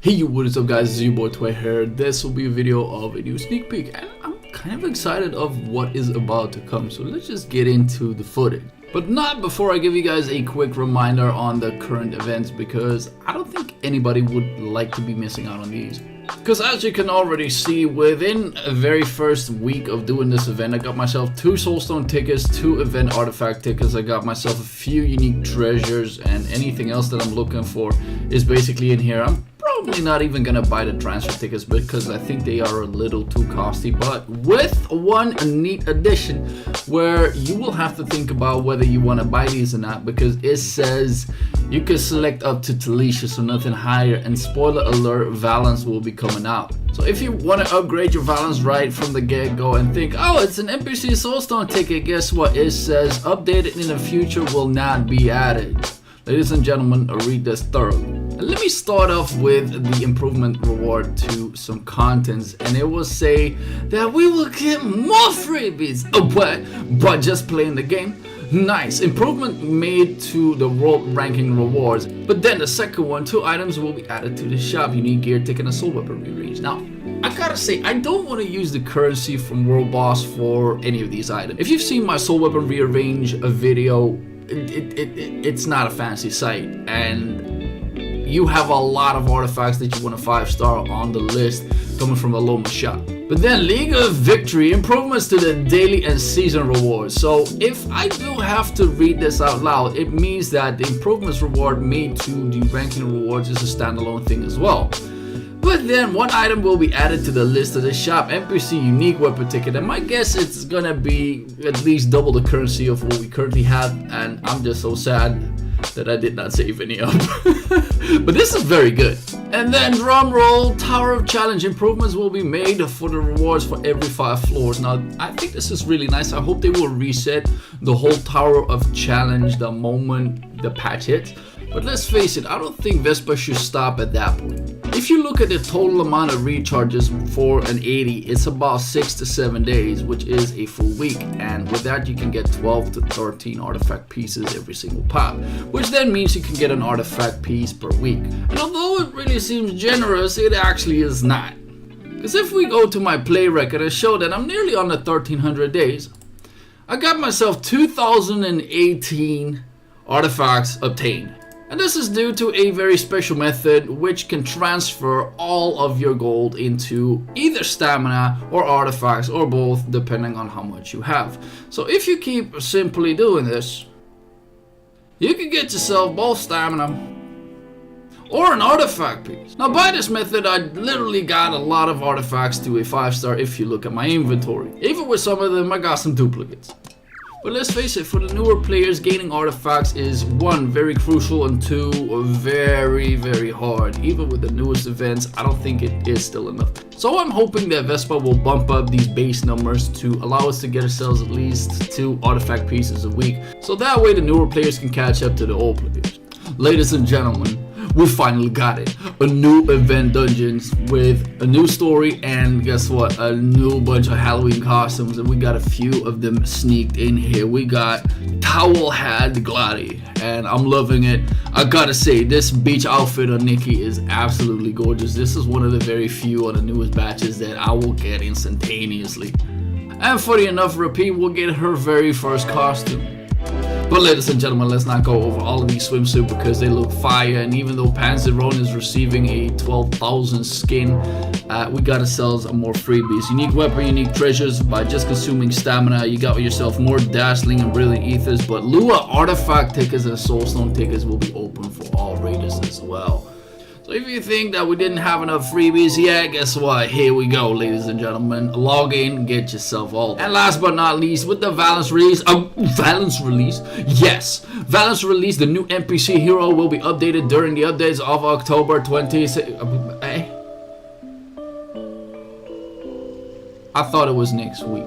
Hey, what is up guys, it's your boy Toy here. This will be a video of a new sneak peek and I'm kind of excited of what is about to come, so let's just get into the footage. But not before I give you guys a quick reminder on the current events, because I don't think anybody would like to be missing out on these. Because as you can already see, within a very first week of doing this event, I got myself 2 soulstone tickets, 2 event artifact tickets, I got myself a few unique treasures, and anything else that I'm looking for is basically in here. I'm probably not even gonna buy the transfer tickets because I think they are a little too costly, but with one neat addition where you will have to think about whether you want to buy these or not, because it says you can select up to Talisha, so nothing higher, and spoiler alert, Valance will be coming out. So if you want to upgrade your Valance right from the get-go and think, oh, it's an NPC soulstone ticket, guess what? It says updated in the future will not be added. Ladies and gentlemen, read this thoroughly. Let me start off with the improvement reward to some contents, and it will say that we will get more freebies. Oh, but just playing the game. Nice improvement made to the world ranking rewards. But then the second one, 2 items will be added to the shop: unique gear ticket and soul weapon rearrange. Now I gotta say, I don't want to use the currency from world boss for any of these items. If you've seen my soul weapon rearrange video, it's not a fancy sight, and you have a lot of artifacts that you want to 5-star on the list coming from a Loma shop. But then League of Victory, improvements to the daily and season rewards. So if I do have to read this out loud, it means that the improvements reward made to the ranking rewards is a standalone thing as well. But then 1 item will be added to the list of the shop: NPC unique weapon ticket, and my guess it's gonna be at least double the currency of what we currently have, and I'm just so sad that I did not save any up. But this is very good. And then drum roll, Tower of Challenge improvements will be made for the rewards for every 5 floors. Now I think this is really nice. I hope they will reset the whole Tower of Challenge the moment the patch hits. But let's face it, I don't think Vespa should stop at that point. If you look at the total amount of recharges for an 80, it's about 6 to 7 days, which is a full week. And with that, you can get 12 to 13 artifact pieces every single pop, which then means you can get an artifact piece per week. And although it really seems generous, it actually is not. Because if we go to my play record and show that I'm nearly on the 1300 days, I got myself 2018 artifacts obtained. And this is due to a very special method which can transfer all of your gold into either stamina or artifacts, or both, depending on how much you have. So if you keep simply doing this, you can get yourself both stamina or an artifact piece. Now by this method, I literally got a lot of artifacts to a 5-star if you look at my inventory. Even with some of them, I got some duplicates. But let's face it, for the newer players, gaining artifacts is 1, very crucial, and 2, very, very hard. Even with the newest events, I don't think it is still enough. So I'm hoping that Vespa will bump up these base numbers to allow us to get ourselves at least 2 artifact pieces a week, so that way the newer players can catch up to the old players. Ladies and gentlemen, we finally got it. A new event dungeons with a new story, and guess what? A new bunch of Halloween costumes, and we got a few of them sneaked in here. We got Towel Hat Glotty, and I'm loving it. I gotta say, this beach outfit on Nikki is absolutely gorgeous. This is one of the very few of the newest batches that I will get instantaneously. And funny enough, Repeat will get her very first costume. But ladies and gentlemen, let's not go over all of these swimsuits because they look fire. And even though Panzeron is receiving a 12,000 skin, we got ourselves more freebies. Unique weapon, unique treasures. By just consuming stamina, you got yourself more dazzling and brilliant ethers. But Lua artifact tickets and soulstone tickets will be open for all raiders as well. So if you think that we didn't have enough freebies yet, guess what? Here we go, ladies and gentlemen. Log in, get yourself all. And last but not least, with the Valance release, yes, Valance release, the new NPC hero will be updated during the updates of October 26th. I thought it was next week.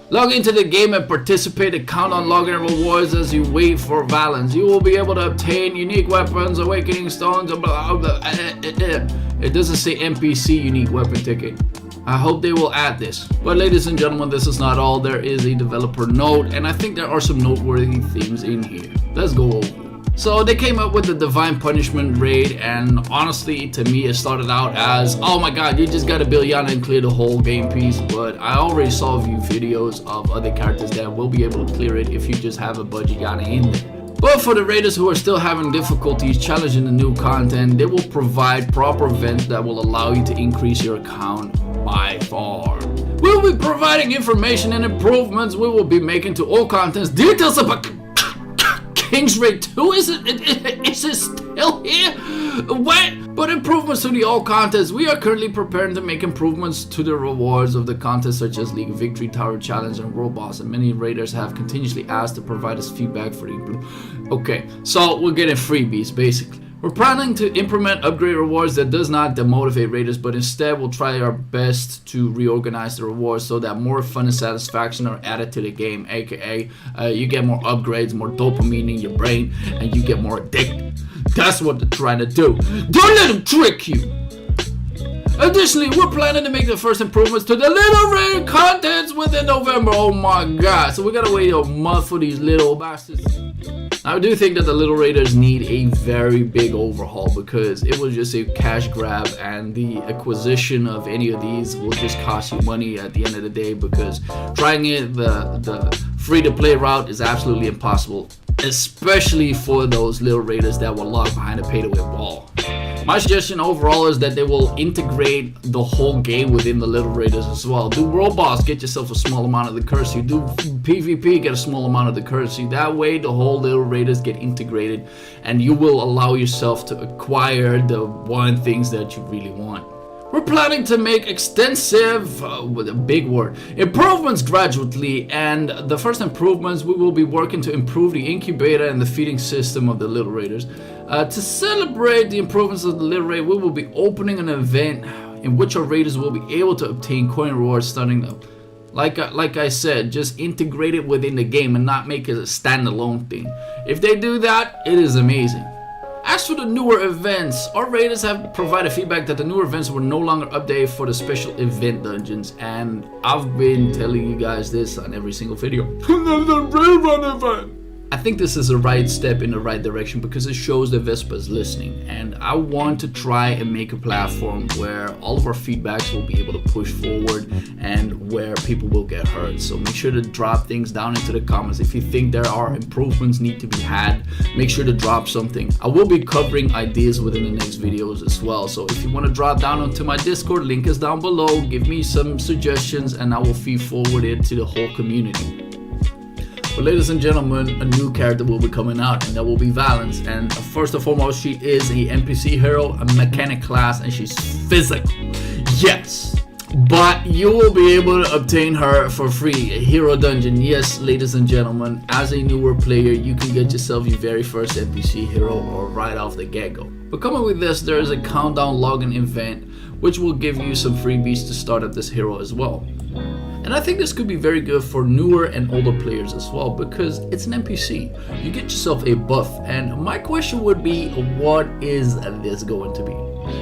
Log into the game and participate and count on login rewards as you wait for Valance. You will be able to obtain unique weapons, awakening stones, blah, blah, blah. It doesn't say NPC unique weapon ticket. I hope they will add this. But ladies and gentlemen, this is not all. There is a developer note, and I think there are some noteworthy things in here. Let's go over. So they came up with the Divine Punishment raid, and honestly, to me, it started out as, oh my god, you just gotta build Yana and clear the whole game piece. But I already saw a few videos of other characters that will be able to clear it if you just have a budget Yana in there. But for the raiders who are still having difficulties challenging the new content, they will provide proper events that will allow you to increase your account by far. We'll be providing information and improvements we will be making to all contents. Details about King's Raid 2? Is it still here? What? But improvements to the all contests. We are currently preparing to make improvements to the rewards of the contests such as League Victory Tower Challenge and World Boss, and many raiders have continuously asked to provide us feedback for the improvement. Okay, so we're getting freebies basically. We're planning to implement upgrade rewards that does not demotivate raiders, but instead we'll try our best to reorganize the rewards so that more fun and satisfaction are added to the game, aka you get more upgrades, more dopamine in your brain, and you get more addicted. That's what they're trying to do. Don't let them trick you. Additionally, we're planning to make the first improvements to the little raid contents within November. Oh my god, so we gotta wait a month for these little bastards. I do think that the little raiders need a very big overhaul because it was just a cash grab, and the acquisition of any of these will just cost you money at the end of the day, because trying it the free-to-play route is absolutely impossible, especially for those little raiders that were locked behind a pay-to-win wall. My suggestion overall is that they will integrate the whole game within the little raiders as well. Do World Boss, get yourself a small amount of the currency. Do PvP, get a small amount of the currency. That way the whole little raiders get integrated, and you will allow yourself to acquire the one things that you really want. We're planning to make extensive, with a big word, improvements gradually, and the first improvements, we will be working to improve the incubator and the feeding system of the little raiders. To celebrate the improvements of the little raid, we will be opening an event in which our raiders will be able to obtain coin rewards starting up. Like I said, just integrate it within the game and not make it a standalone thing. If they do that, it is amazing. As for the newer events, our raiders have provided feedback that the newer events were no longer updated for the special event dungeons, and I've been telling you guys this on every single video. The rerun event! I think this is the right step in the right direction because it shows that Vespa is listening, and I want to try and make a platform where all of our feedbacks will be able to push forward and where people will get heard. So make sure to drop things down into the comments. If you think there are improvements need to be had, make sure to drop something. I will be covering ideas within the next videos as well. So if you want to drop down onto my Discord, link is down below. Give me some suggestions and I will feed forward it to the whole community. But ladies and gentlemen, a new character will be coming out, and that will be Valance. And first and foremost, she is a NPC hero, a mechanic class, and she's physical. Yes, but you will be able to obtain her for free, a hero dungeon. Yes, ladies and gentlemen, as a newer player, you can get yourself your very first NPC hero or right off the get-go. But coming with this, there is a countdown login event, which will give you some freebies to start up this hero as well. And I think this could be very good for newer and older players as well, because it's an NPC. You get yourself a buff, and my question would be, what is this going to be?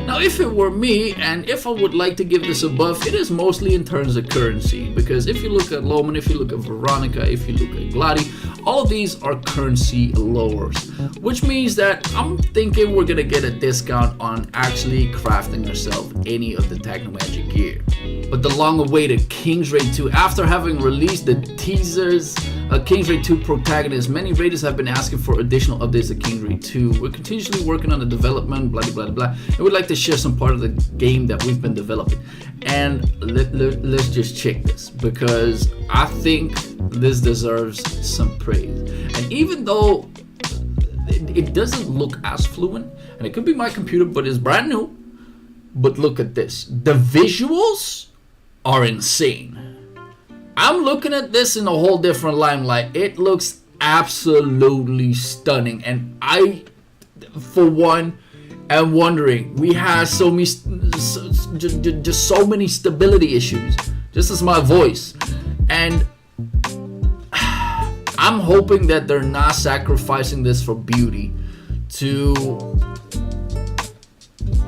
Now, if it were me, and if I would like to give this a buff, it is mostly in terms of currency, because if you look at Loman, if you look at Veronica, if you look at Glady, all of these are currency lowers, which means that I'm thinking we're gonna get a discount on actually crafting ourselves any of the Technomagic gear. But the long-awaited King's Raid 2, after having released the teasers, King's Raid 2 protagonist, many raiders have been asking for additional updates to King's Raid 2. We're continuously working on the development, blah blah blah, and we'd like to share some part of the game that we've been developing. And let's just check this, because I think this deserves some praise. And even though it doesn't look as fluent, and it could be my computer, but it's brand new, but look at this. The visuals are insane. I'm looking at this in a whole different limelight. It looks absolutely stunning, and I, for one, am wondering. We have so many stability issues. This is my voice, and I'm hoping that they're not sacrificing this for beauty to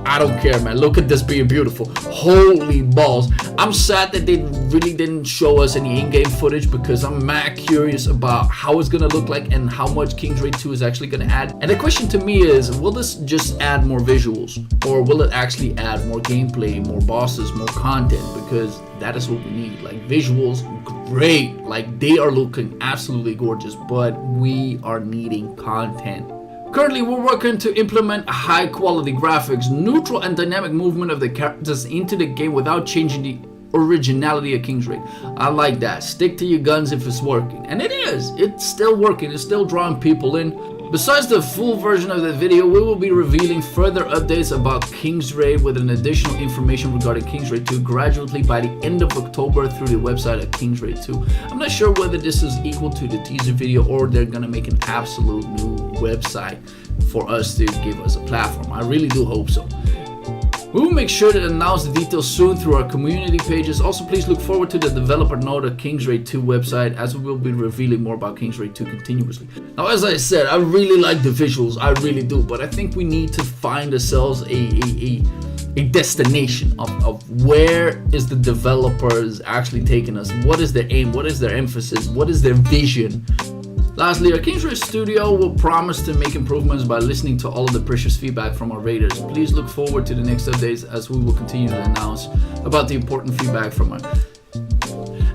I don't care, man. Look at this being beautiful. Holy balls. I'm sad that they really didn't show us any in-game footage, because I'm mad curious about how it's gonna look like and how much King's Raid 2 is actually gonna add. And the question to me is, will this just add more visuals, or will it actually add more gameplay, more bosses, more content? Because that is what we need. Like, visuals, great. Like, they are looking absolutely gorgeous, but we are needing content. Currently, we're working to implement high quality graphics, neutral and dynamic movement of the characters into the game without changing the originality of King's Raid. I like that. Stick to your guns if it's working. And it is. It's still working. It's still drawing people in. Besides the full version of the video, we will be revealing further updates about King's Raid with an additional information regarding King's Raid 2 gradually by the end of October through the website of King's Raid 2. I'm not sure whether this is equal to the teaser video or they're gonna make an absolute new website for us to give us a platform. I really do hope so. We will make sure to announce the details soon through our community pages. Also, please look forward to the developer note of King's Raid 2 website, as we will be revealing more about King's Raid 2 continuously. Now, as I said, I really like the visuals, I really do, but I think we need to find ourselves a destination of where is the developers actually taking us. What is their aim? What is their emphasis? What is their vision? Lastly, our King's Raid studio will promise to make improvements by listening to all of the precious feedback from our raiders. Please look forward to the next updates, as we will continue to announce about the important feedback from our...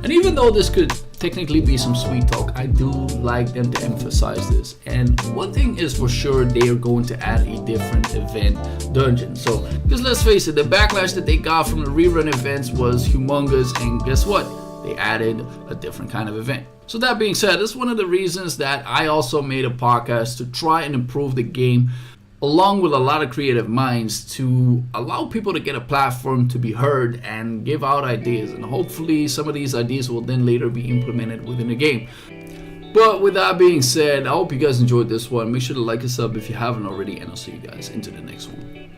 And even though this could technically be some sweet talk, I do like them to emphasize this. And one thing is for sure, they are going to add a different event dungeon. So, because let's face it, the backlash that they got from the rerun events was humongous, and guess what? They added a different kind of event. So that being said, this is one of the reasons that I also made a podcast to try and improve the game, along with a lot of creative minds, to allow people to get a platform to be heard and give out ideas. And hopefully some of these ideas will then later be implemented within the game. But with that being said, I hope you guys enjoyed this one. Make sure to like and sub if you haven't already, and I'll see you guys into the next one.